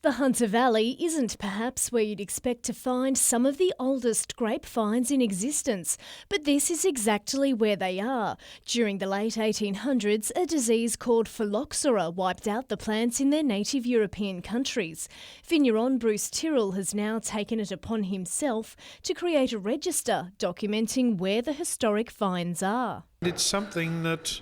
The Hunter Valley isn't perhaps where you'd expect to find some of the oldest grapevines in existence, but this is exactly where they are. During the late 1800s, a disease called phylloxera wiped out the plants in their native European countries. Vigneron Bruce Tyrrell has now taken it upon himself to create a register documenting where the historic vines are. It's something that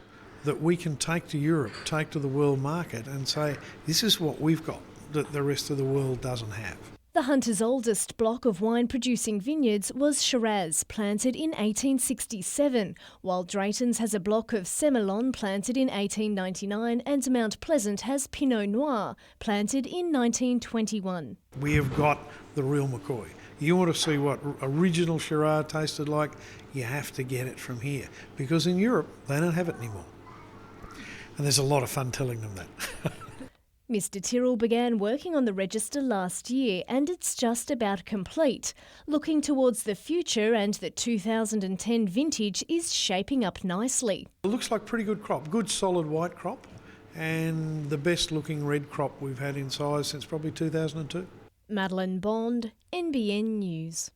we can take to Europe, take to the world market and say, this is what we've got that the rest of the world doesn't have. The Hunter's oldest block of wine-producing vineyards was Shiraz, planted in 1867, while Drayton's has a block of Semillon planted in 1899 and Mount Pleasant has Pinot Noir, planted in 1921. We have got the real McCoy. You want to see what original Shiraz tasted like, you have to get it from here, because in Europe they don't have it anymore. And there's a lot of fun telling them that. Mr Tyrrell began working on the register last year and it's just about complete. Looking towards the future, and the 2010 vintage is shaping up nicely. It looks like pretty good crop, good solid white crop, and the best looking red crop we've had in size since probably 2002. Madeline Bond, NBN News.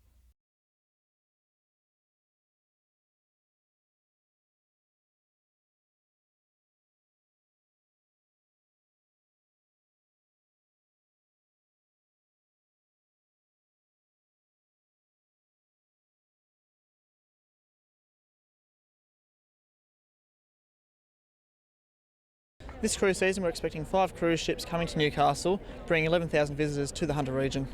This cruise season we're expecting 5 cruise ships coming to Newcastle, bringing 11,000 visitors to the Hunter region.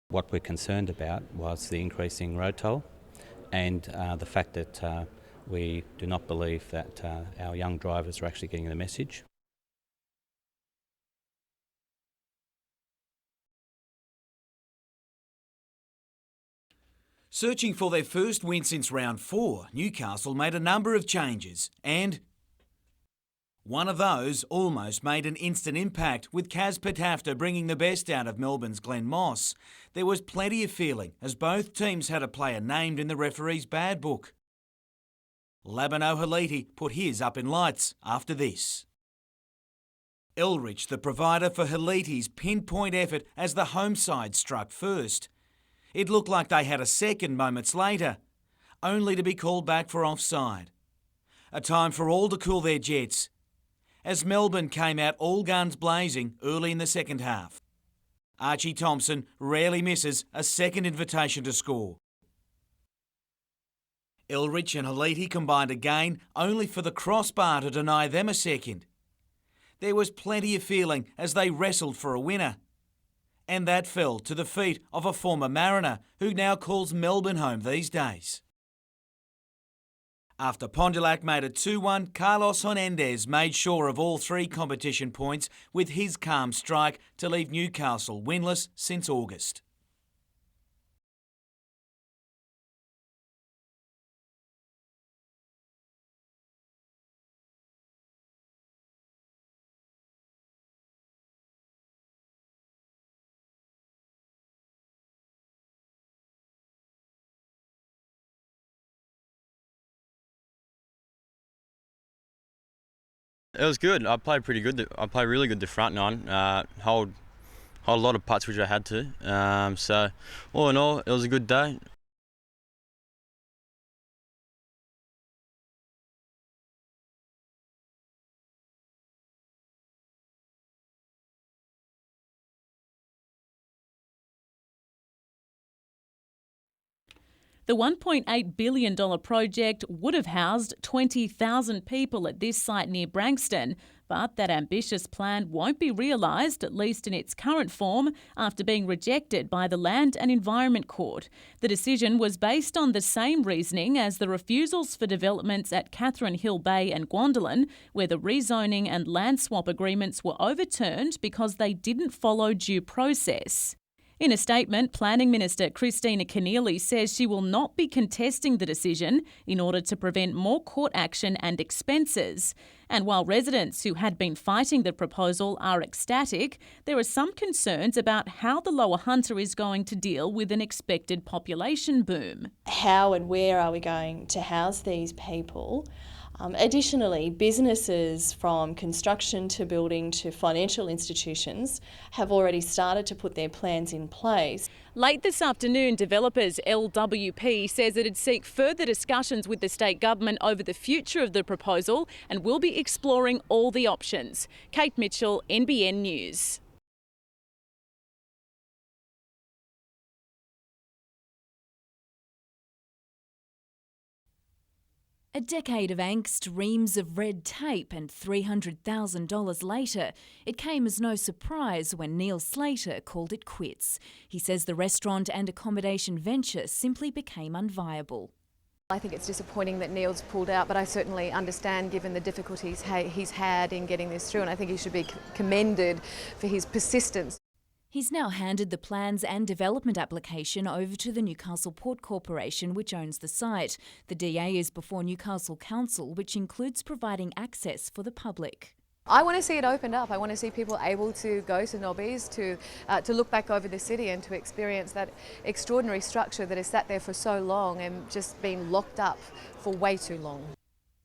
What we're concerned about was the increasing road toll and the fact that we do not believe that our young drivers are actually getting the message. Searching for their first win since round 4, Newcastle made a number of changes and one of those almost made an instant impact, with Kaz Patafta bringing the best out of Melbourne's Glenn Moss. There was plenty of feeling as both teams had a player named in the referee's bad book. Laban O'Haliti put his up in lights after this. Elrich, the provider for Haliti's pinpoint effort as the home side struck first. It looked like they had a second moments later, only to be called back for offside. A time for all to cool their jets, as Melbourne came out all guns blazing early in the second half. Archie Thompson rarely misses a second invitation to score. Elrich and Haliti combined again, only for the crossbar to deny them a second. There was plenty of feeling as they wrestled for a winner. And that fell to the feet of a former Mariner who now calls Melbourne home these days. After Pondilac made it 2-1, Carlos Hernandez made sure of all 3 competition points with his calm strike to leave Newcastle winless since August. It was good. I played pretty good. I played really good the front 9. Hold a lot of putts which I had to. So all in all, it was a good day. The $1.8 billion project would have housed 20,000 people at this site near Branxton, but that ambitious plan won't be realised, at least in its current form, after being rejected by the Land and Environment Court. The decision was based on the same reasoning as the refusals for developments at Catherine Hill Bay and Guandolen, where the rezoning and land swap agreements were overturned because they didn't follow due process. In a statement, Planning Minister Christina Keneally says she will not be contesting the decision in order to prevent more court action and expenses. And while residents who had been fighting the proposal are ecstatic, there are some concerns about how the Lower Hunter is going to deal with an expected population boom. How and where are we going to house these people? Additionally, businesses from construction to building to financial institutions have already started to put their plans in place. Late this afternoon, developers LWP says it'd seek further discussions with the state government over the future of the proposal and will be exploring all the options. Kate Mitchell, NBN News. A decade of angst, reams of red tape and $300,000 later, it came as no surprise when Neil Slater called it quits. He says the restaurant and accommodation venture simply became unviable. I think it's disappointing that Neil's pulled out, but I certainly understand given the difficulties he's had in getting this through, and I think he should be commended for his persistence. He's now handed the plans and development application over to the Newcastle Port Corporation, which owns the site. The DA is before Newcastle Council, which includes providing access for the public. I want to see it opened up. I want to see people able to go to Nobby's, to look back over the city and to experience that extraordinary structure that has sat there for so long and just been locked up for way too long.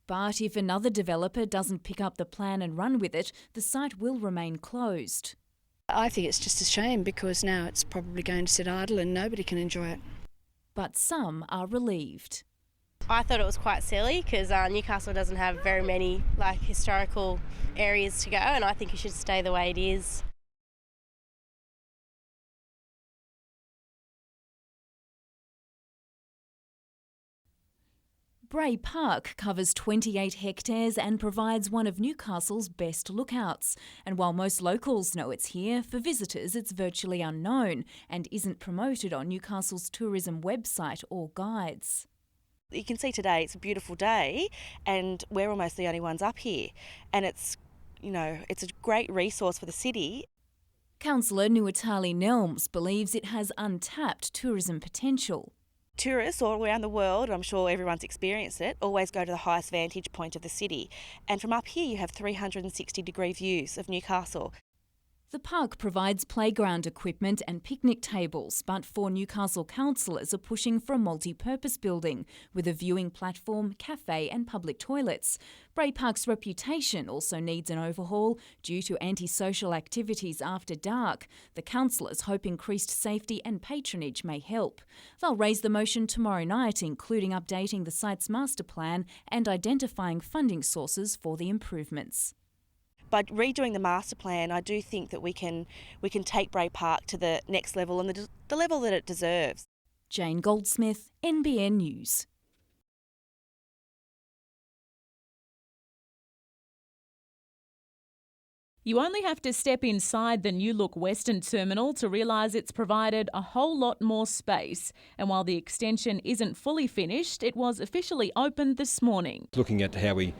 But if another developer doesn't pick up the plan and run with it, the site will remain closed. I think it's just a shame because now it's probably going to sit idle and nobody can enjoy it. But some are relieved. I thought it was quite silly because Newcastle doesn't have very many historical areas to go, and I think it should stay the way it is. Bray Park covers 28 hectares and provides one of Newcastle's best lookouts. And while most locals know it's here, for visitors it's virtually unknown and isn't promoted on Newcastle's tourism website or guides. You can see today it's a beautiful day and we're almost the only ones up here. And it's a great resource for the city. Councillor Nuatali Nelms believes it has untapped tourism potential. Tourists all around the world, I'm sure everyone's experienced it, always go to the highest vantage point of the city. And from up here you have 360-degree views of Newcastle. The park provides playground equipment and picnic tables, but 4 Newcastle councillors are pushing for a multi-purpose building with a viewing platform, cafe and public toilets. Bray Park's reputation also needs an overhaul due to antisocial activities after dark. The councillors hope increased safety and patronage may help. They'll raise the motion tomorrow night, including updating the site's master plan and identifying funding sources for the improvements. By redoing the master plan, I do think that we can take Bray Park to the next level and the level that it deserves. Jane Goldsmith, NBN News. You only have to step inside the New Look Western Terminal to realise it's provided a whole lot more space. And while the extension isn't fully finished, it was officially opened this morning. Looking at how we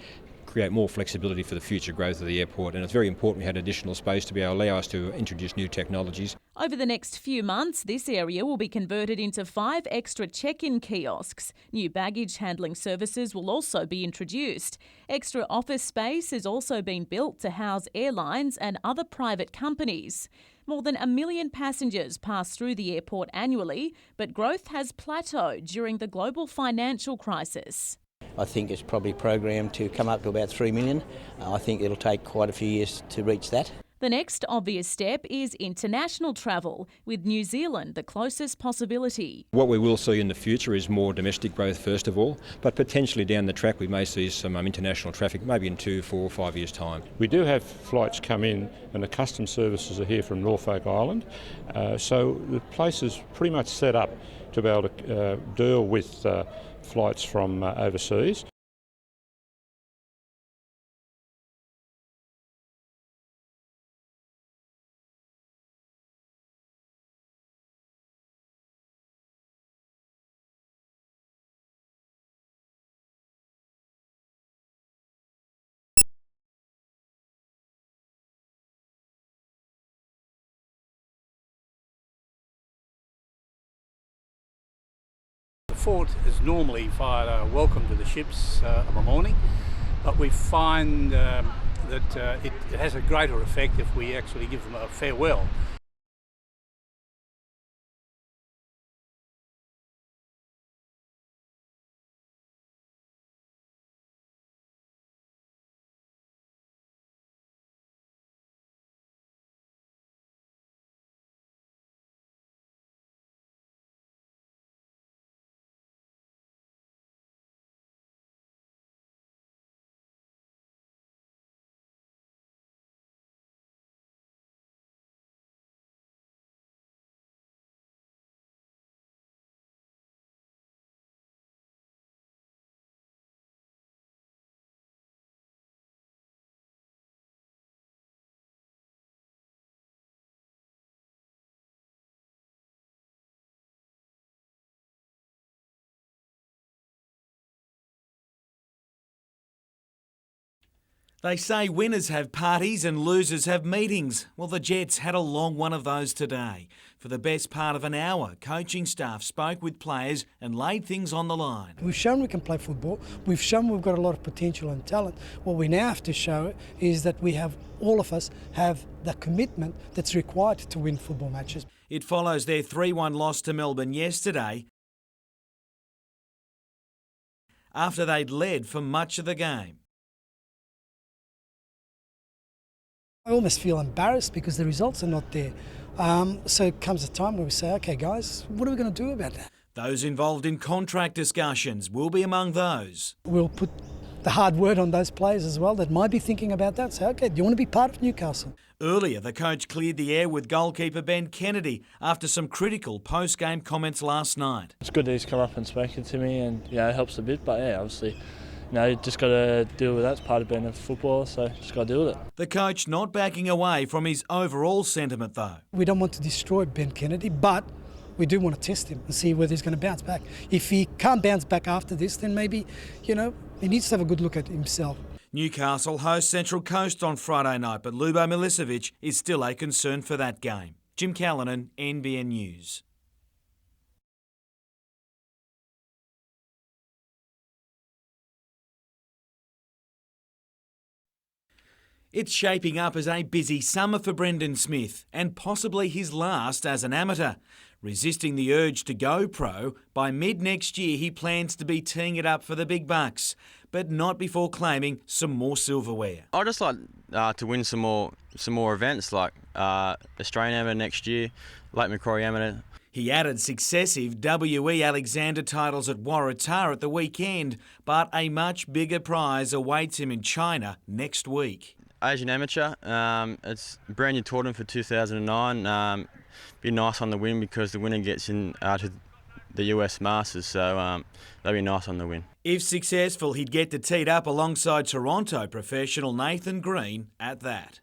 create more flexibility for the future growth of the airport, and it's very important we had additional space to be able to allow us to introduce new technologies. Over the next few months, this area will be converted into 5 extra check-in kiosks. New baggage handling services will also be introduced. Extra office space is also being built to house airlines and other private companies. More than 1 million passengers pass through the airport annually, but growth has plateaued during the global financial crisis. I think it's probably programmed to come up to about 3 million. I think it'll take quite a few years to reach that. The next obvious step is international travel, with New Zealand the closest possibility. What we will see in the future is more domestic growth first of all, but potentially down the track we may see some international traffic, maybe in 2, 4, 5 years' time. We do have flights come in and the customs services are here from Norfolk Island, so the place is pretty much set up to be able to deal with flights from overseas. fort is normally fired a welcome to the ships of a morning, but we find that it has a greater effect if we actually give them a farewell. They say winners have parties and losers have meetings. Well, the Jets had a long one of those today. For the best part of an hour, coaching staff spoke with players and laid things on the line. We've shown we can play football. We've shown we've got a lot of potential and talent. What we now have to show is that all of us have the commitment that's required to win football matches. It follows their 3-1 loss to Melbourne yesterday after they'd led for much of the game. I almost feel embarrassed because the results are not there. So it comes a time where we say, OK, guys, what are we going to do about that? Those involved in contract discussions will be among those. We'll put the hard word on those players as well that might be thinking about that. Say, OK, do you want to be part of Newcastle? Earlier, the coach cleared the air with goalkeeper Ben Kennedy after some critical post-game comments last night. It's good that he's come up and spoken to me, and it helps a bit, but obviously, you just got to deal with that. It's part of being a footballer, so just got to deal with it. The coach not backing away from his overall sentiment, though. We don't want to destroy Ben Kennedy, but we do want to test him and see whether he's going to bounce back. If he can't bounce back after this, then maybe, he needs to have a good look at himself. Newcastle hosts Central Coast on Friday night, but Lubo Milicevic is still a concern for that game. Jim Callanan, NBN News. It's shaping up as a busy summer for Brendan Smith, and possibly his last as an amateur. Resisting the urge to go pro, by mid-next year he plans to be teeing it up for the big bucks, but not before claiming some more silverware. I'd just like to win some more events, like Australian Amateur next year, Lake Macquarie Amateur. He added successive WE Alexander titles at Waratah at the weekend, but a much bigger prize awaits him in China next week. Asian Amateur, it's a brand new tournament for 2009. Be nice on the win because the winner gets in to the US Masters, so that'd be nice on the win. If successful, he'd get to tee it up alongside Toronto professional Nathan Green at that.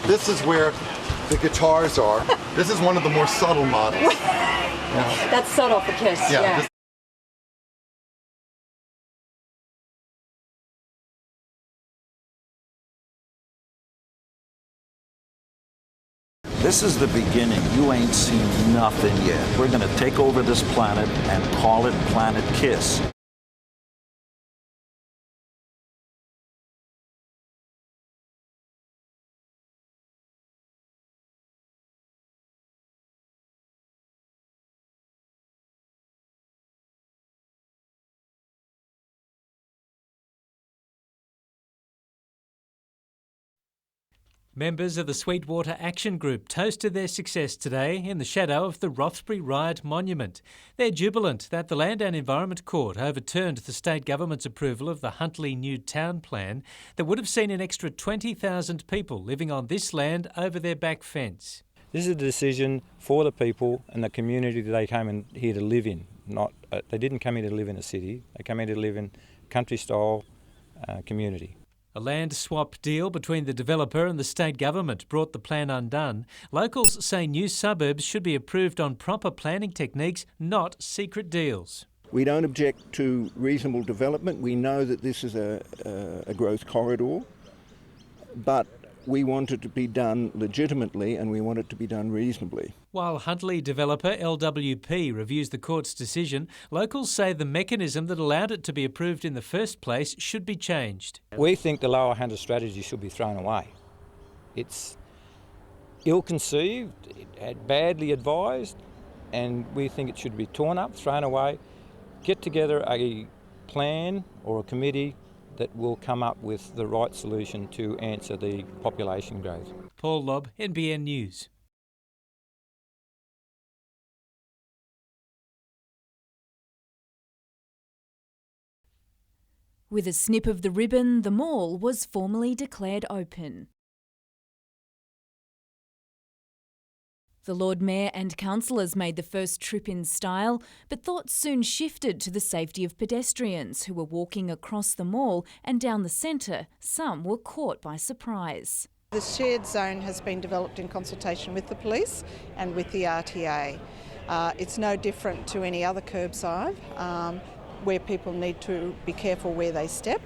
This is where the guitars are. This is one of the more subtle models. That's subtle for Kiss. Yeah. This is the beginning. You ain't seen nothing yet. We're going to take over this planet and call it Planet Kiss. Members of the Sweetwater Action Group toasted their success today in the shadow of the Rothbury Riot Monument. They're jubilant that the Land and Environment Court overturned the state government's approval of the Huntley New Town Plan that would have seen an extra 20,000 people living on this land over their back fence. This is a decision for the people and the community that they came in here to live in. They didn't come here to live in a city. They came here to live in country-style community. A land swap deal between the developer and the state government brought the plan undone. Locals say new suburbs should be approved on proper planning techniques, not secret deals. We don't object to reasonable development. We know that this is a growth corridor, but we want it to be done legitimately and we want it to be done reasonably. While Huntley developer LWP reviews the court's decision, locals say the mechanism that allowed it to be approved in the first place should be changed. We think the lower Hunter strategy should be thrown away. It's ill-conceived, badly advised, and we think it should be torn up, thrown away. Get together a plan or a committee that will come up with the right solution to answer the population growth. Paul Lobb, NBN News. With a snip of the ribbon, the mall was formally declared open. The Lord Mayor and councillors made the first trip in style, but thoughts soon shifted to the safety of pedestrians who were walking across the mall and down the centre. Some were caught by surprise. The shared zone has been developed in consultation with the police and with the RTA. It's no different to any other curbside where people need to be careful where they step.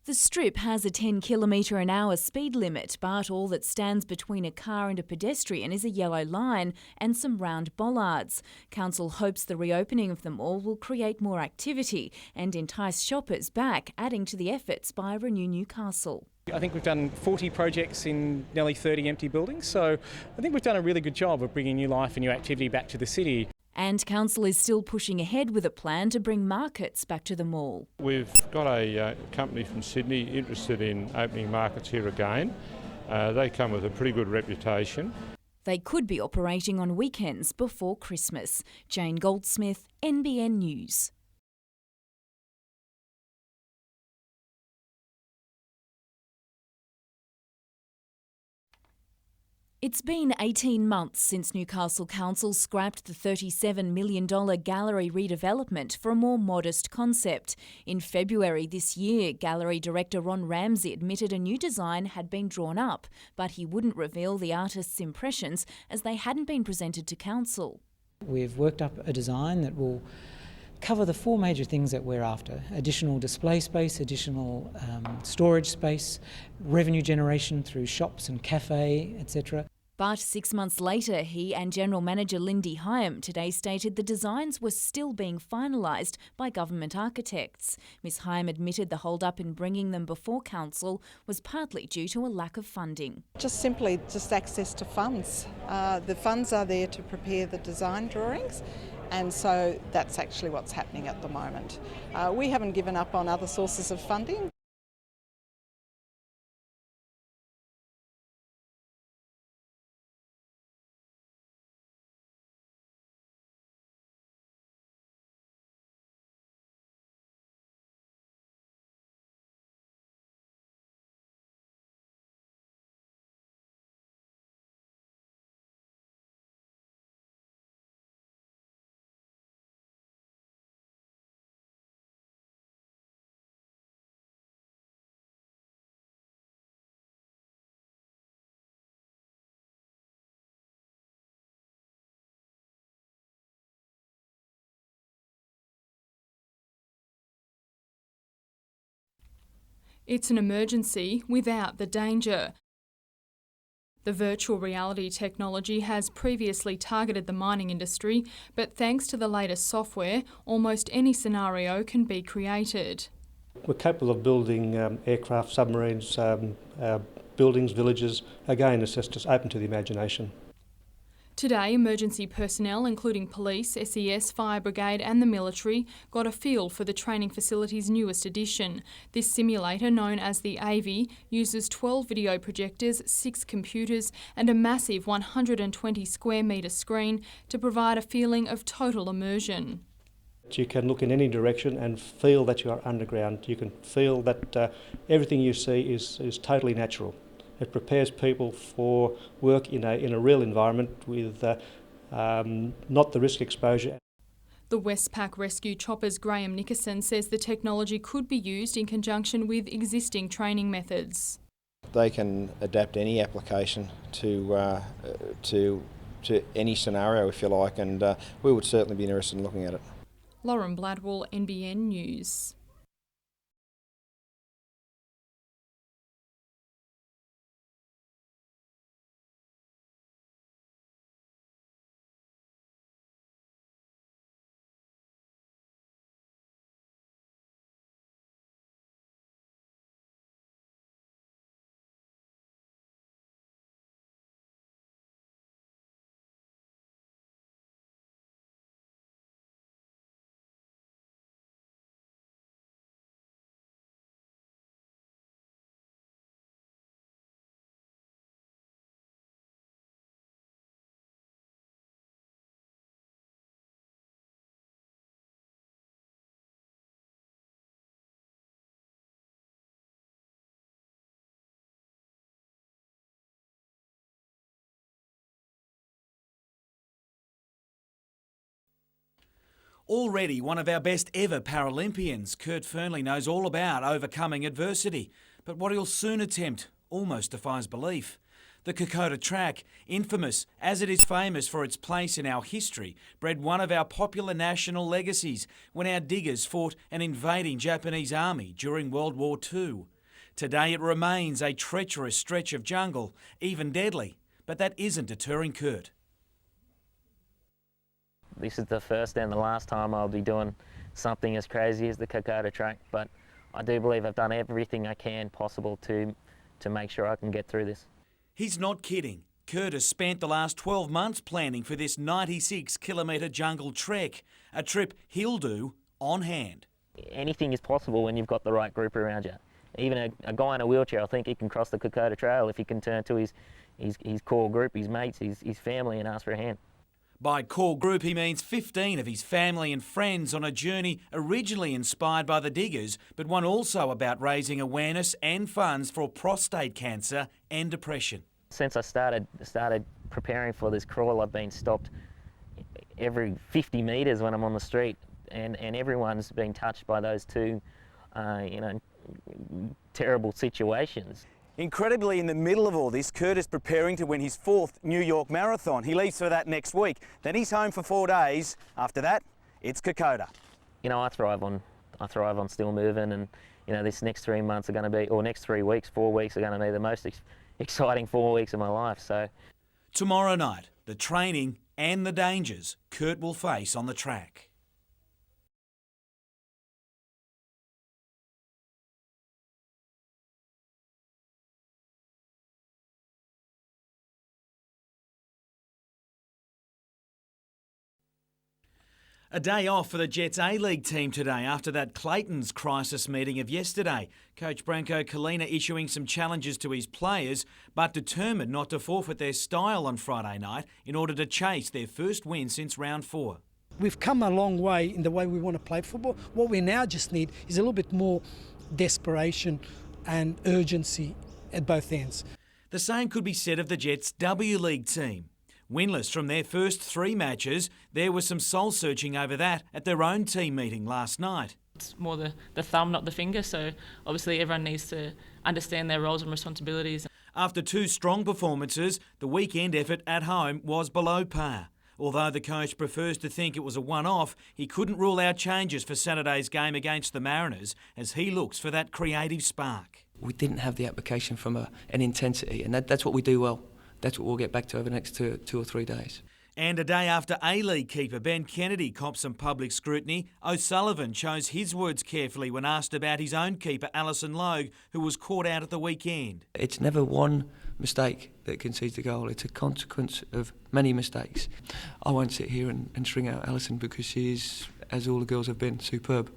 The strip has a 10km/h speed limit, but all that stands between a car and a pedestrian is a yellow line and some round bollards. Council hopes the reopening of the mall will create more activity and entice shoppers back, adding to the efforts by Renew Newcastle. I think we've done 40 projects in nearly 30 empty buildings, so I think we've done a really good job of bringing new life and new activity back to the city. And council is still pushing ahead with a plan to bring markets back to the mall. We've got a company from Sydney interested in opening markets here again. They come with a pretty good reputation. They could be operating on weekends before Christmas. Jane Goldsmith, NBN News. It's been 18 months since Newcastle Council scrapped the $37 million gallery redevelopment for a more modest concept. In February this year, gallery director Ron Ramsey admitted a new design had been drawn up, but he wouldn't reveal the artist's impressions as they hadn't been presented to Council. We've worked up a design that will cover the four major things that we're after: additional display space, additional storage space, revenue generation through shops and cafe, etc. But 6 months later, he and General Manager Lindy Hyam today stated the designs were still being finalised by government architects. Ms Hyam admitted the hold-up in bringing them before Council was partly due to a lack of funding. Just simply access to funds. The funds are there to prepare the design drawings, and so that's actually what's happening at the moment. We haven't given up on other sources of funding. It's an emergency without the danger. The virtual reality technology has previously targeted the mining industry, but thanks to the latest software, almost any scenario can be created. We're capable of building aircraft, submarines, buildings, villages. Again, it's just open to the imagination. Today, emergency personnel, including police, SES, fire brigade and the military, got a feel for the training facility's newest addition. This simulator, known as the AVI, uses 12 video projectors, 6 computers and a massive 120 square metre screen to provide a feeling of total immersion. You can look in any direction and feel that you are underground. You can feel that everything you see is totally natural. It prepares people for work in a real environment with not the risk exposure. The Westpac Rescue Chopper's Graham Nickerson says the technology could be used in conjunction with existing training methods. They can adapt any application to any scenario, if you like, and we would certainly be interested in looking at it. Lauren Bladwell, NBN News. Already one of our best ever Paralympians, Kurt Fearnley knows all about overcoming adversity. But what he'll soon attempt almost defies belief. The Kokoda track, infamous as it is famous for its place in our history, bred one of our popular national legacies when our diggers fought an invading Japanese army during World War II. Today it remains a treacherous stretch of jungle, even deadly, but that isn't deterring Kurt. This is the first and the last time I'll be doing something as crazy as the Kokoda track, but I do believe I've done everything I can possible to make sure I can get through this. He's not kidding. Kurt has spent the last 12 months planning for this 96-kilometre jungle trek, a trip he'll do on hand. Anything is possible when you've got the right group around you. Even a guy in a wheelchair, I think he can cross the Kokoda Trail if he can turn to his core group, his mates, his family and ask for a hand. By core group, he means 15 of his family and friends on a journey originally inspired by the diggers, but one also about raising awareness and funds for prostate cancer and depression. Since I started preparing for this crawl, I've been stopped every 50 metres when I'm on the street, and everyone's been touched by those two, terrible situations. Incredibly, in the middle of all this, Kurt is preparing to win his 4th New York Marathon. He leaves for that next week. Then he's home for 4 days. After that, it's Kokoda. I thrive on still moving, and this next 3 months are going to be, or next 3 weeks, 4 weeks are going to be the most exciting 4 weeks of my life. So tomorrow night, the training and the dangers Kurt will face on the track. A day off for the Jets A-League team today after that Clayton's crisis meeting of yesterday. Coach Branko Kalina issuing some challenges to his players, but determined not to forfeit their style on Friday night in order to chase their first win since round 4. We've come a long way in the way we want to play football. What we now just need is a little bit more desperation and urgency at both ends. The same could be said of the Jets W-League team. Winless from their first 3 matches, there was some soul-searching over that at their own team meeting last night. It's more the thumb, not the finger, so obviously everyone needs to understand their roles and responsibilities. After 2 strong performances, the weekend effort at home was below par. Although the coach prefers to think it was a one-off, he couldn't rule out changes for Saturday's game against the Mariners as he looks for that creative spark. We didn't have the application from an intensity, and that's what we do well. That's what we'll get back to over the next two or 3 days. And a day after A-League keeper Ben Kennedy copped some public scrutiny, O'Sullivan chose his words carefully when asked about his own keeper, Alison Logue, who was caught out at the weekend. It's never one mistake that concedes the goal. It's a consequence of many mistakes. I won't sit here and string out Alison because she is, as all the girls have been, superb.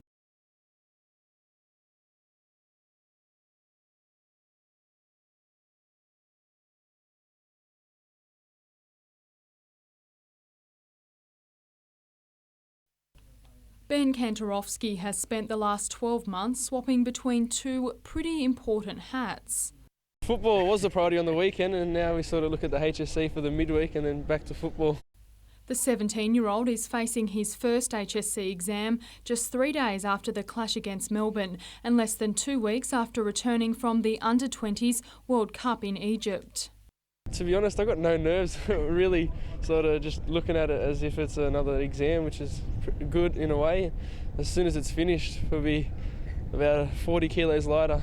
Ben Kantorowski has spent the last 12 months swapping between two pretty important hats. Football was the priority on the weekend, and now we sort of look at the HSC for the midweek and then back to football. The 17-year-old is facing his first HSC exam just 3 days after the clash against Melbourne and less than 2 weeks after returning from the Under-20s World Cup in Egypt. To be honest, I got no nerves, really sort of just looking at it as if it's another exam, which is good in a way. As soon as it's finished, it'll be about 40 kilos lighter.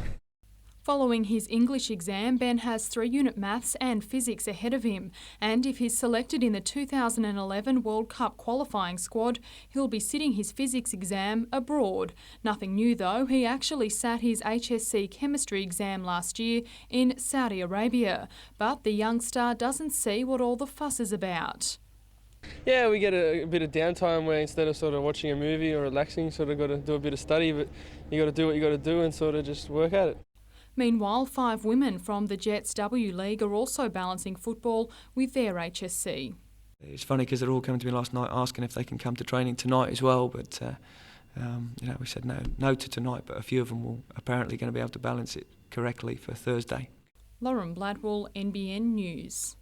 Following his English exam, Ben has 3-unit maths and physics ahead of him, and if he's selected in the 2011 World Cup qualifying squad, he'll be sitting his physics exam abroad. Nothing new though, he actually sat his HSC chemistry exam last year in Saudi Arabia, but the young star doesn't see what all the fuss is about. Yeah, we get a bit of downtime where instead of sort of watching a movie or relaxing, sort of got to do a bit of study, but you got to do what you got to do and sort of just work at it. Meanwhile, 5 women from the Jets W League are also balancing football with their HSC. It's funny because they're all coming to me last night asking if they can come to training tonight as well, but we said no to tonight, but a few of them will apparently going to be able to balance it correctly for Thursday. Lauren Bladwell, NBN News.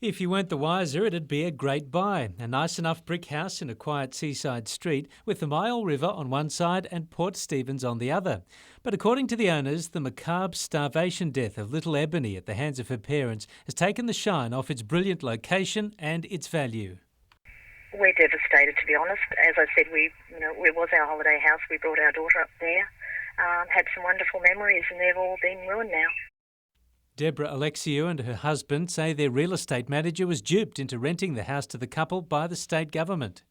If you weren't the wiser, it'd be a great buy. A nice enough brick house in a quiet seaside street with the Myall River on one side and Port Stephens on the other. But according to the owners, the macabre starvation death of little Ebony at the hands of her parents has taken the shine off its brilliant location and its value. We're devastated, to be honest. As I said, it was our holiday house. We brought our daughter up there, had some wonderful memories, and they've all been ruined now. Deborah Alexiou and her husband say their real estate manager was duped into renting the house to the couple by the state government.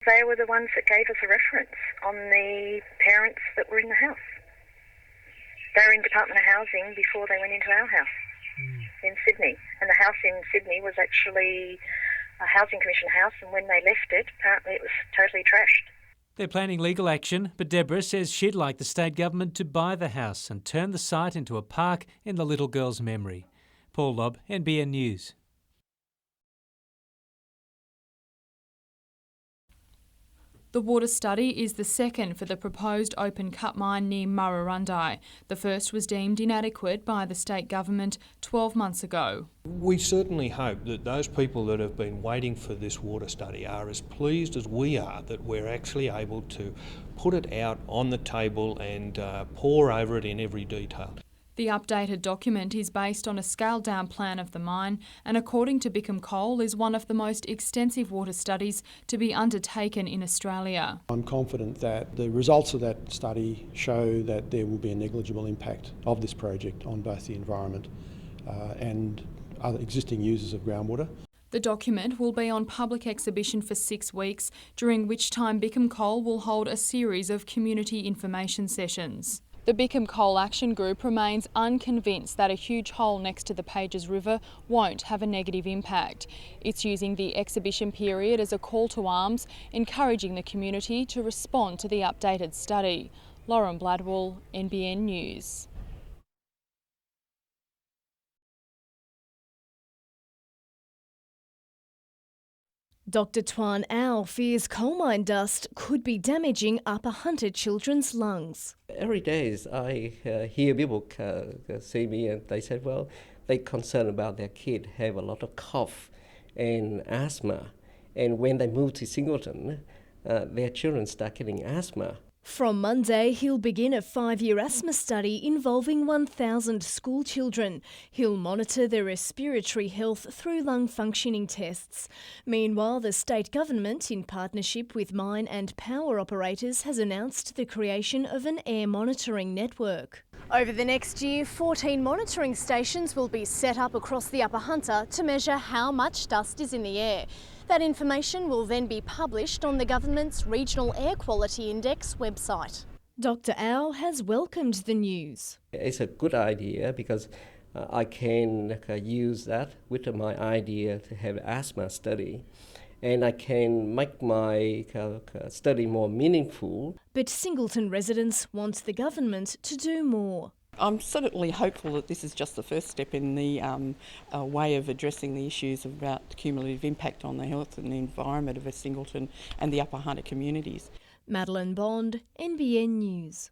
They were the ones that gave us a reference on the parents that were in the house. They were in Department of Housing before they went into our house in Sydney. And the house in Sydney was actually a Housing Commission house, and when they left it, apparently it was totally trashed. They're planning legal action, but Deborah says she'd like the state government to buy the house and turn the site into a park in the little girl's memory. Paul Lobb, NBN News. The water study is the second for the proposed open cut mine near Murrurundi. The first was deemed inadequate by the state government 12 months ago. We certainly hope that those people that have been waiting for this water study are as pleased as we are that we're actually able to put it out on the table and pore over it in every detail. The updated document is based on a scaled-down plan of the mine and, according to Bickham Coal, is one of the most extensive water studies to be undertaken in Australia. I'm confident that the results of that study show that there will be a negligible impact of this project on both the environment and other existing users of groundwater. The document will be on public exhibition for 6 weeks, during which time Bickham Coal will hold a series of community information sessions. The Bickham Coal Action Group remains unconvinced that a huge hole next to the Pages River won't have a negative impact. It's using the exhibition period as a call to arms, encouraging the community to respond to the updated study. Lauren Bladwell, NBN News. Dr Tuan Au fears coal mine dust could be damaging Upper Hunter children's lungs. Every day I hear people see me and they say, well, they're concerned about their kid have a lot of cough and asthma. And when they move to Singleton, their children start getting asthma. From Monday, he'll begin a 5-year asthma study involving 1,000 school children. He'll monitor their respiratory health through lung functioning tests. Meanwhile, the state government, in partnership with mine and power operators, has announced the creation of an air monitoring network. Over the next year, 14 monitoring stations will be set up across the Upper Hunter to measure how much dust is in the air. That information will then be published on the government's Regional Air Quality Index website. Dr Au has welcomed the news. It's a good idea because I can use that with my idea to have asthma study, and I can make my study more meaningful. But Singleton residents want the government to do more. I'm certainly hopeful that this is just the first step in the way of addressing the issues about cumulative impact on the health and the environment of Singleton and the Upper Hunter communities. Madeline Bond, NBN News.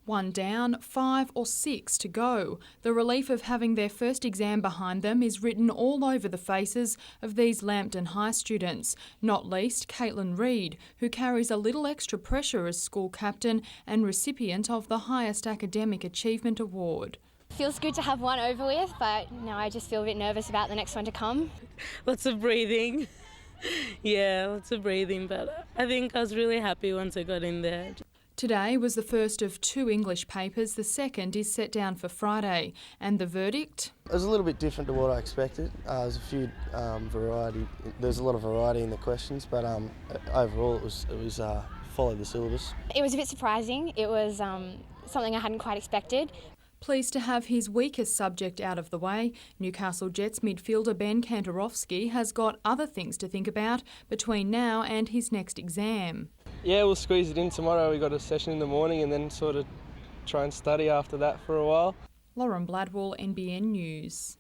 One down, 5 or 6 to go. The relief of having their first exam behind them is written all over the faces of these Lambton High students, not least Caitlin Reid, who carries a little extra pressure as school captain and recipient of the highest academic achievement award. Feels good to have one over with, but now I just feel a bit nervous about the next one to come. Lots of breathing. Yeah, lots of breathing, but I think I was really happy once I got in there. Today was the first of 2 English papers. The second is set down for Friday. And the verdict? It was a little bit different to what I expected. There's a few there's a lot of variety in the questions, but overall it was follow the syllabus. It was a bit surprising. It was something I hadn't quite expected. Pleased to have his weakest subject out of the way, Newcastle Jets midfielder Ben Kantorowski has got other things to think about between now and his next exam. Yeah, we'll squeeze it in tomorrow. We've got a session in the morning and then sort of try and study after that for a while. Lauren Bladwell, NBN News.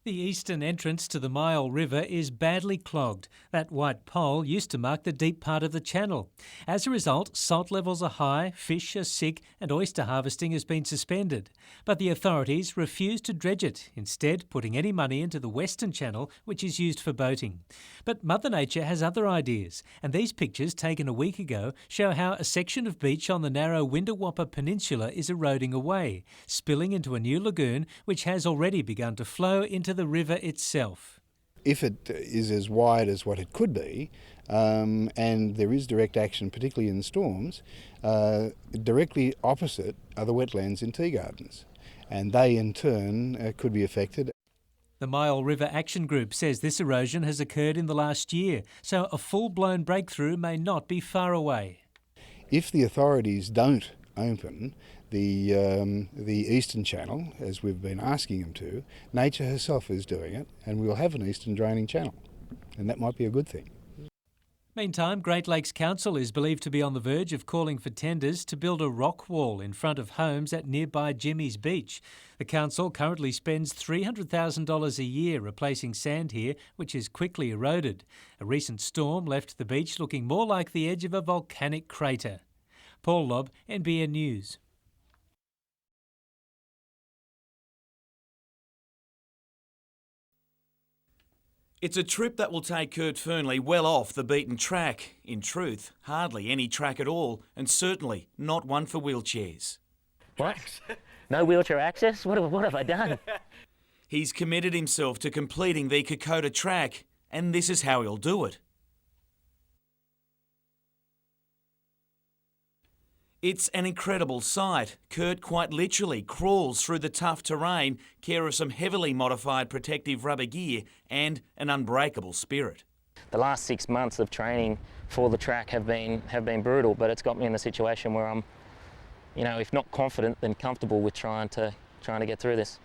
The eastern entrance to the Myall River is badly clogged. That white pole used to mark the deep part of the channel. As a result, salt levels are high, fish are sick and oyster harvesting has been suspended. But the authorities refuse to dredge it, instead putting any money into the western channel, which is used for boating. But Mother Nature has other ideas, and these pictures taken a week ago show how a section of beach on the narrow Windawappa Peninsula is eroding away, spilling into a new lagoon which has already begun to flow into the river itself. If it is as wide as what it could be, and there is direct action, particularly in storms, directly opposite are the wetlands in tea gardens, and they in turn could be affected. The Myall River Action Group says this erosion has occurred in the last year, so a full-blown breakthrough may not be far away. If the authorities don't open the eastern channel, as we've been asking them to, nature herself is doing it, and we'll have an eastern draining channel, and that might be a good thing. Meantime, Great Lakes Council is believed to be on the verge of calling for tenders to build a rock wall in front of homes at nearby Jimmy's Beach. The council currently spends $300,000 a year replacing sand here, which is quickly eroded. A recent storm left the beach looking more like the edge of a volcanic crater. Paul Lobb, NBN News. It's a trip that will take Kurt Fearnley well off the beaten track. In truth, hardly any track at all, and certainly not one for wheelchairs. What? No wheelchair access? What have I done? He's committed himself to completing the Kokoda track, and this is how he'll do it. It's an incredible sight. Kurt quite literally crawls through the tough terrain, care of some heavily modified protective rubber gear and an unbreakable spirit. The last 6 months of training for the track have been brutal, but it's got me in the situation where I'm, if not confident, then comfortable with trying to get through this.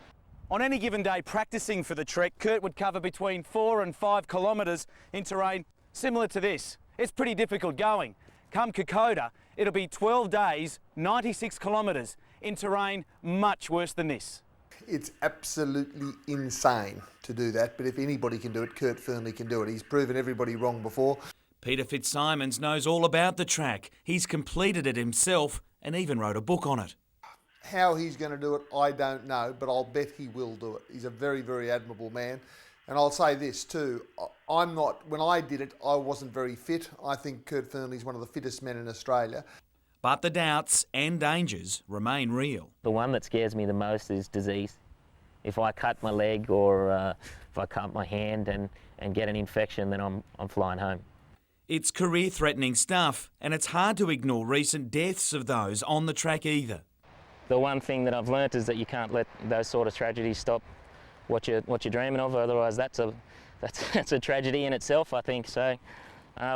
On any given day practicing for the trek, Kurt would cover between 4 and 5 kilometres in terrain similar to this. It's pretty difficult going. Come Kokoda, it'll be 12 days, 96 kilometres in terrain much worse than this. It's absolutely insane to do that, but if anybody can do it, Kurt Fearnley can do it. He's proven everybody wrong before. Peter Fitzsimons knows all about the track. He's completed it himself and even wrote a book on it. How he's going to do it, I don't know, but I'll bet he will do it. He's a very, very admirable man. And I'll say this too, when I did it, I wasn't very fit. I think Kurt Fearnley's one of the fittest men in Australia. But the doubts and dangers remain real. The one that scares me the most is disease. If I cut my leg or if I cut my hand and get an infection, then I'm flying home. It's career-threatening stuff, and it's hard to ignore recent deaths of those on the track either. The one thing that I've learnt is that you can't let those sort of tragedies stop what you're dreaming of. Otherwise, that's a tragedy in itself, I think. So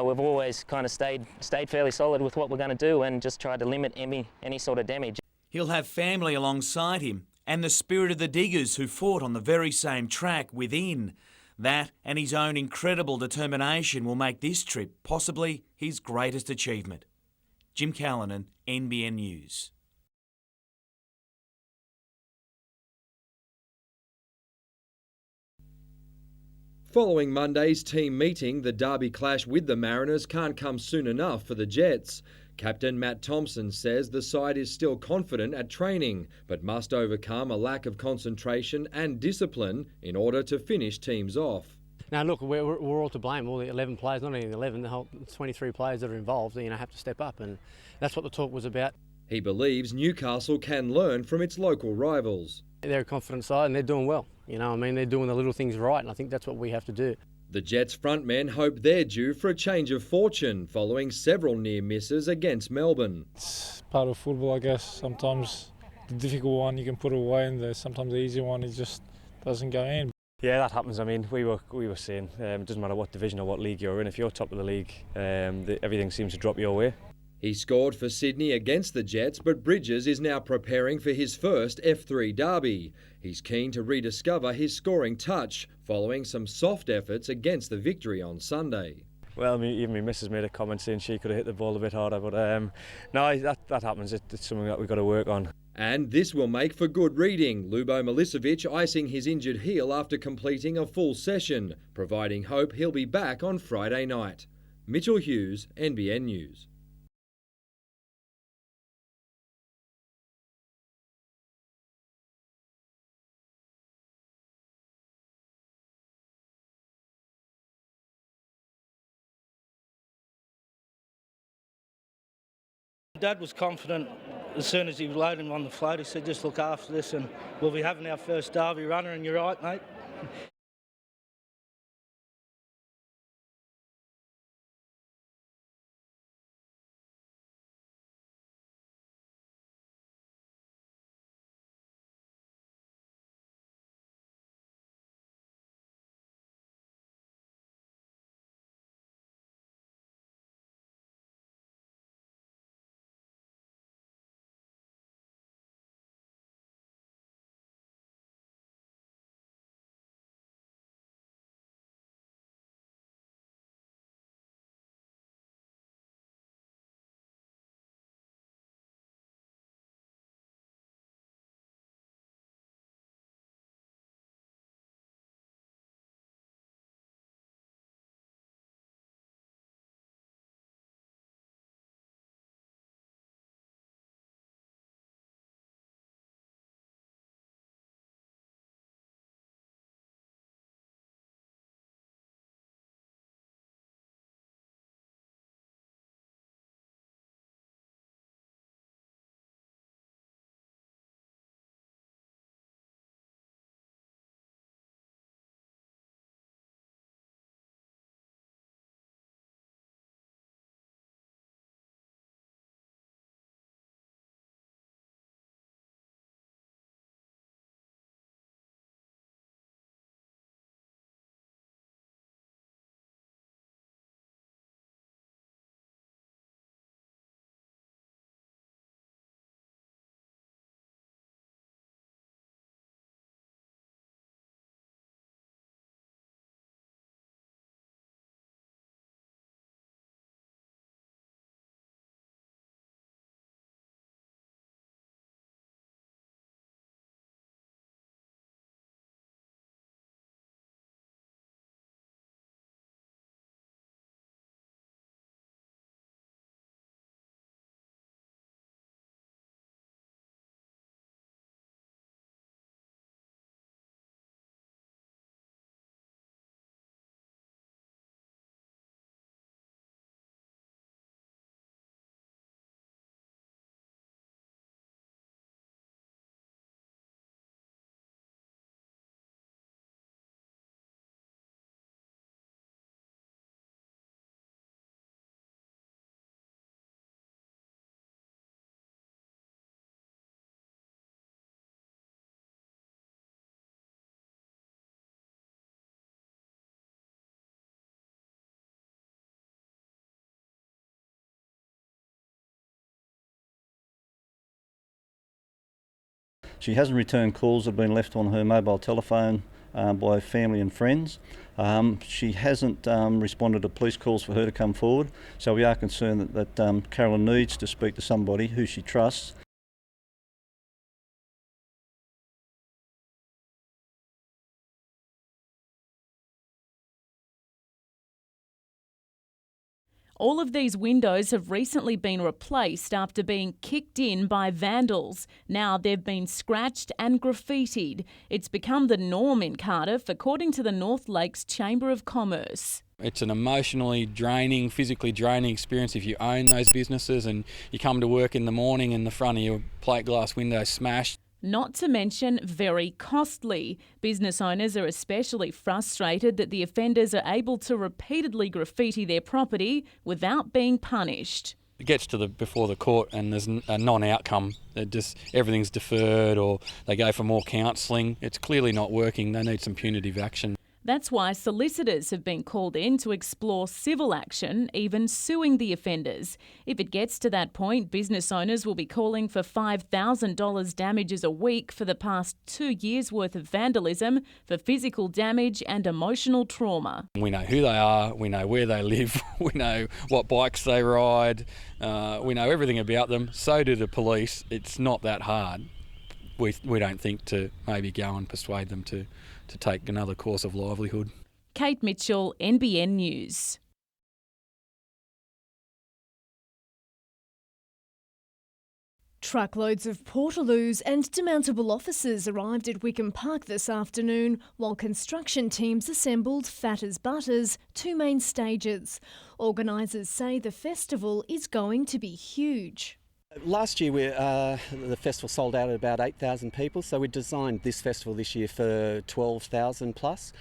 we've always kind of stayed fairly solid with what we're going to do and just tried to limit any sort of damage. He'll have family alongside him and the spirit of the diggers who fought on the very same track within. That and his own incredible determination will make this trip possibly his greatest achievement. Jim Callanan, NBN News. Following Monday's team meeting, the derby clash with the Mariners can't come soon enough for the Jets. Captain Matt Thompson says the side is still confident at training, but must overcome a lack of concentration and discipline in order to finish teams off. Now look, we're all to blame. All the 11 players, not only the 11, the whole 23 players that are involved, have to step up, and that's what the talk was about. He believes Newcastle can learn from its local rivals. They're a confident side and they're doing well. They're doing the little things right, and I think that's what we have to do. The Jets frontmen hope they're due for a change of fortune following several near misses against Melbourne. It's part of football, I guess. Sometimes the difficult one you can put away, and sometimes the easy one it just doesn't go in. Yeah, that happens. I mean, we were saying it doesn't matter what division or what league you're in. If you're top of the league, everything seems to drop your way. He scored for Sydney against the Jets, but Bridges is now preparing for his first F3 derby. He's keen to rediscover his scoring touch following some soft efforts against the Victory on Sunday. Well, even my missus made a comment saying she could have hit the ball a bit harder, but no, that happens. It's something that we've got to work on. And this will make for good reading. Lubo Milicevic icing his injured heel after completing a full session, providing hope he'll be back on Friday night. Mitchell Hughes, NBN News. Dad was confident as soon as he loaded him on the float. He said, just look after this and we'll be having our first derby runner, and you're right, mate. She hasn't returned calls that have been left on her mobile telephone by family and friends. She hasn't responded to police calls for her to come forward, so we are concerned that Carolyn needs to speak to somebody who she trusts. All of these windows have recently been replaced after being kicked in by vandals. Now they've been scratched and graffitied. It's become the norm in Cardiff, according to the North Lakes Chamber of Commerce. It's an emotionally draining, physically draining experience if you own those businesses and you come to work in the morning and the front of your plate glass window smashed. Not to mention very costly. Business owners are especially frustrated that the offenders are able to repeatedly graffiti their property without being punished. It gets to before the court and there's a non-outcome. Everything's deferred or they go for more counselling. It's clearly not working. They need some punitive action. That's why solicitors have been called in to explore civil action, even suing the offenders. If it gets to that point, business owners will be calling for $5,000 damages a week for the past 2 years' worth of vandalism, for physical damage and emotional trauma. We know who they are, we know where they live, we know what bikes they ride, we know everything about them. So do the police. It's not that hard. We don't think to maybe go and persuade them to take another course of livelihood. Kate Mitchell, NBN News. Truckloads of portaloos and demountable officers arrived at Wickham Park this afternoon, while construction teams assembled Fat as Butters, 2 main stages. Organisers say the festival is going to be huge. Last year the festival sold out at about 8,000 people, so we designed this festival this year for 12,000 plus,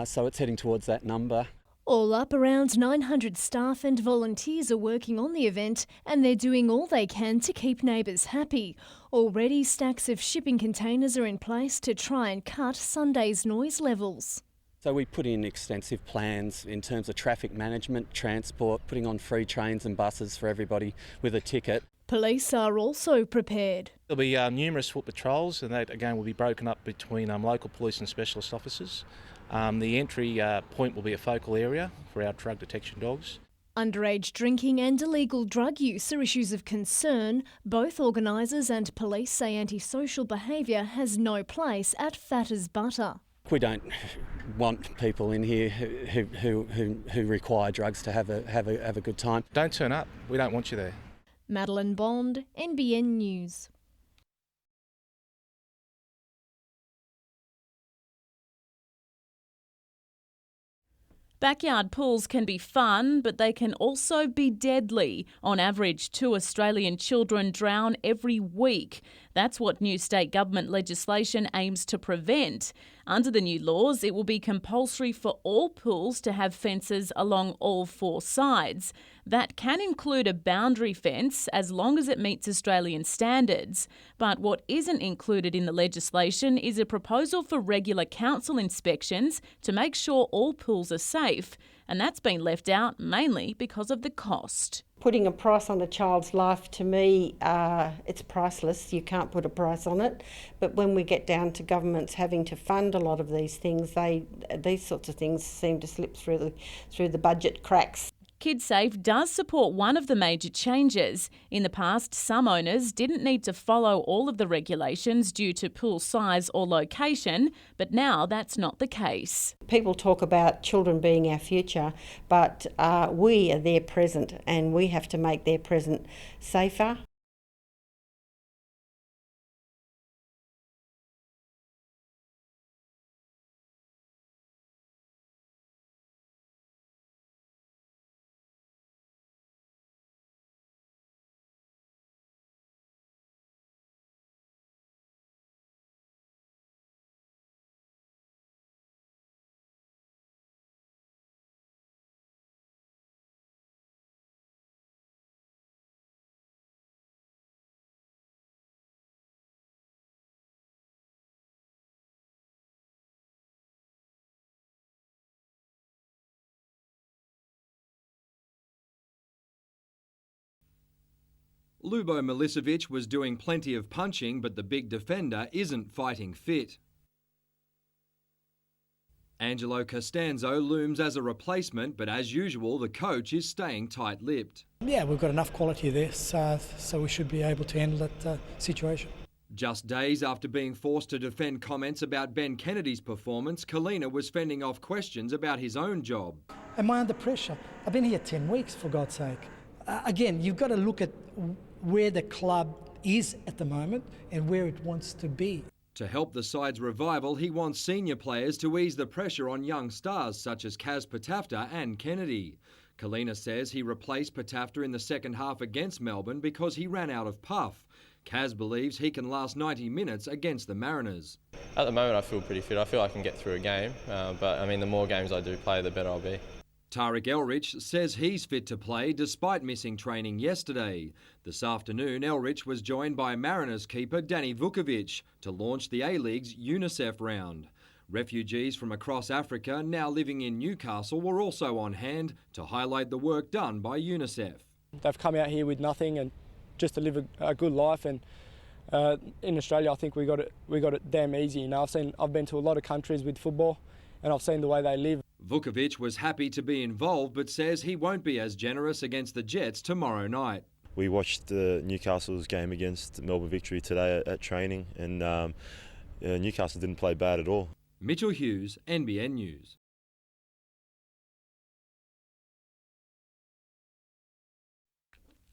so it's heading towards that number. All up, around 900 staff and volunteers are working on the event, and they're doing all they can to keep neighbours happy. Already, stacks of shipping containers are in place to try and cut Sunday's noise levels. So we put in extensive plans in terms of traffic management, transport, putting on free trains and buses for everybody with a ticket. Police are also prepared. There'll be numerous foot patrols, and that again will be broken up between local police and specialist officers. The entry point will be a focal area for our drug detection dogs. Underage drinking and illegal drug use are issues of concern. Both organisers and police say antisocial behaviour has no place at Fat as Butter. We don't want people in here who require drugs to have a good time. Don't turn up. We don't want you there. Madeline Bond, NBN News. Backyard pools can be fun, but they can also be deadly. On average, 2 Australian children drown every week. That's what new state government legislation aims to prevent. Under the new laws, it will be compulsory for all pools to have fences along all 4 sides. That can include a boundary fence as long as it meets Australian standards. But what isn't included in the legislation is a proposal for regular council inspections to make sure all pools are safe. And that's been left out mainly because of the cost. Putting a price on a child's life, to me, it's priceless. You can't put a price on it. But when we get down to governments having to fund a lot of these things, these sorts of things seem to slip through the budget cracks. KidSafe does support one of the major changes. In the past, some owners didn't need to follow all of the regulations due to pool size or location, but now that's not the case. People talk about children being our future, but we are their present, and we have to make their present safer. Lubo Milicevic was doing plenty of punching, but the big defender isn't fighting fit. Angelo Costanzo looms as a replacement, but as usual, the coach is staying tight-lipped. Yeah, we've got enough quality there, so we should be able to handle that situation. Just days after being forced to defend comments about Ben Kennedy's performance, Kalina was fending off questions about his own job. Am I under pressure? I've been here 10 weeks, for God's sake. Again, you've got to look at where the club is at the moment and where it wants to be. To help the side's revival, he wants senior players to ease the pressure on young stars such as Kaz Patafta and Kennedy. Kalina says he replaced Patafta in the second half against Melbourne because he ran out of puff. Kaz believes he can last 90 minutes against the Mariners. At the moment I feel pretty fit. I feel I can get through a game, but I mean the more games I do play the better I'll be. Tarek Elrich says he's fit to play despite missing training yesterday. This afternoon, Elrich was joined by Mariners keeper Danny Vukovic to launch the A-League's UNICEF round. Refugees from across Africa now living in Newcastle were also on hand to highlight the work done by UNICEF. They've come out here with nothing and just to live a good life, and in Australia I think we got it damn easy. You know, I've been to a lot of countries with football and I've seen the way they live. Vukovic was happy to be involved but says he won't be as generous against the Jets tomorrow night. We watched Newcastle's game against Melbourne Victory today at training, and Newcastle didn't play bad at all. Mitchell Hughes, NBN News.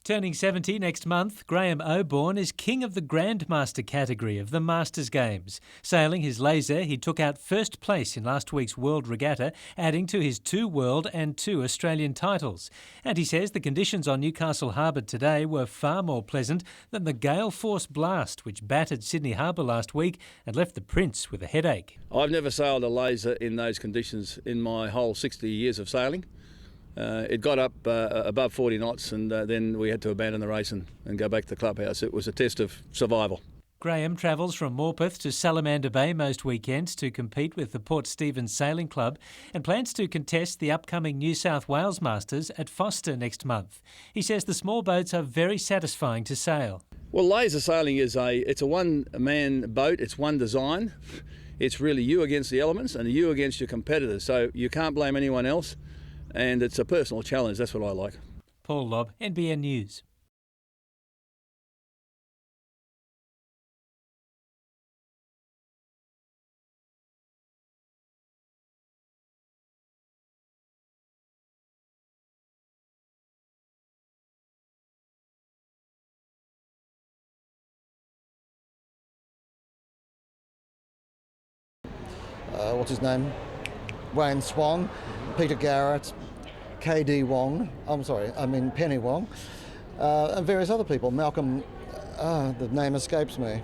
Turning 70 next month, Graham Oborne is king of the Grandmaster category of the Masters Games. Sailing his laser, he took out first place in last week's World Regatta, adding to his 2 world and 2 Australian titles. And he says the conditions on Newcastle Harbour today were far more pleasant than the gale force blast which battered Sydney Harbour last week and left the Prince with a headache. I've never sailed a laser in those conditions in my whole 60 years of sailing. It got up above 40 knots and then we had to abandon the race and go back to the clubhouse. It was a test of survival. Graham travels from Morpeth to Salamander Bay most weekends to compete with the Port Stephens Sailing Club and plans to contest the upcoming New South Wales Masters at Foster next month. He says the small boats are very satisfying to sail. Well, laser sailing is it's a one-man boat, it's one design. It's really you against the elements and you against your competitors, so you can't blame anyone else. And it's a personal challenge, that's what I like. Paul Lobb, NBN News. What's his name? Wayne Swan, Peter Garrett, KD Wong, Penny Wong, and various other people. Malcolm, the name escapes me.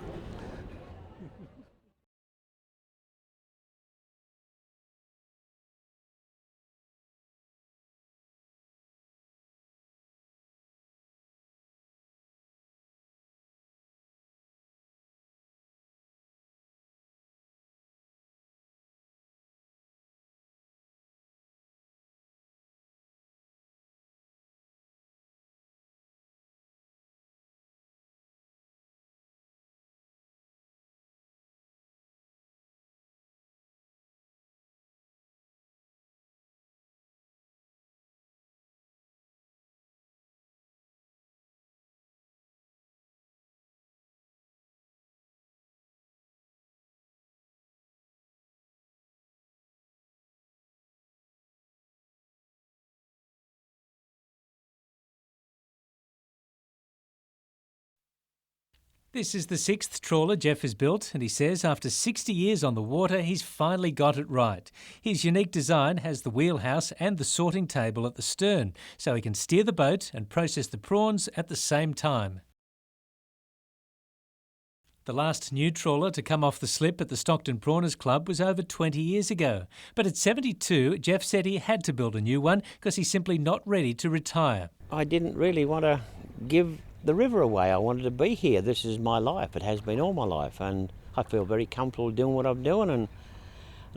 This is the 6th trawler Jeff has built, and he says after 60 years on the water, he's finally got it right. His unique design has the wheelhouse and the sorting table at the stern, so he can steer the boat and process the prawns at the same time. The last new trawler to come off the slip at the Stockton Prawners Club was over 20 years ago. But at 72, Jeff said he had to build a new one because he's simply not ready to retire. I didn't really want to give the river away. I wanted to be here. This is my life. It has been all my life, and I feel very comfortable doing what I'm doing, and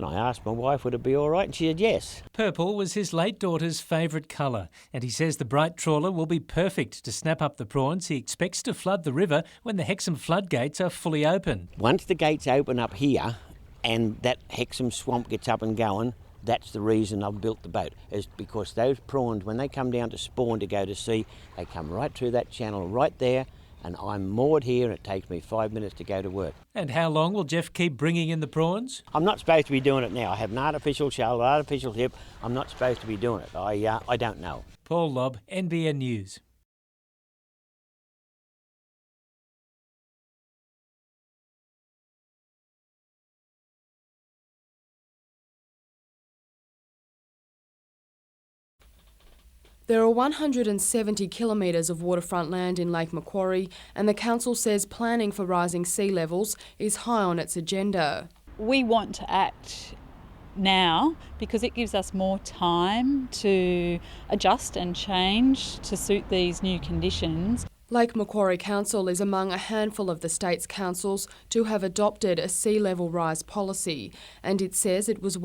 And I asked my wife, would it be all right? And she said yes. Purple was his late daughter's favourite colour, and he says the bright trawler will be perfect to snap up the prawns he expects to flood the river when the Hexham floodgates are fully open. Once the gates open up here and that Hexham swamp gets up and going, that's the reason I've built the boat, is because those prawns, when they come down to spawn to go to sea, they come right through that channel right there, and I'm moored here and it takes me 5 minutes to go to work. And how long will Jeff keep bringing in the prawns? I'm not supposed to be doing it now. I have an artificial shell, artificial tip. I'm not supposed to be doing it. I don't know. Paul Lobb, NBN News. There are 170 kilometres of waterfront land in Lake Macquarie, and the council says planning for rising sea levels is high on its agenda. We want to act now because it gives us more time to adjust and change to suit these new conditions. Lake Macquarie Council is among a handful of the state's councils to have adopted a sea level rise policy, and it says it was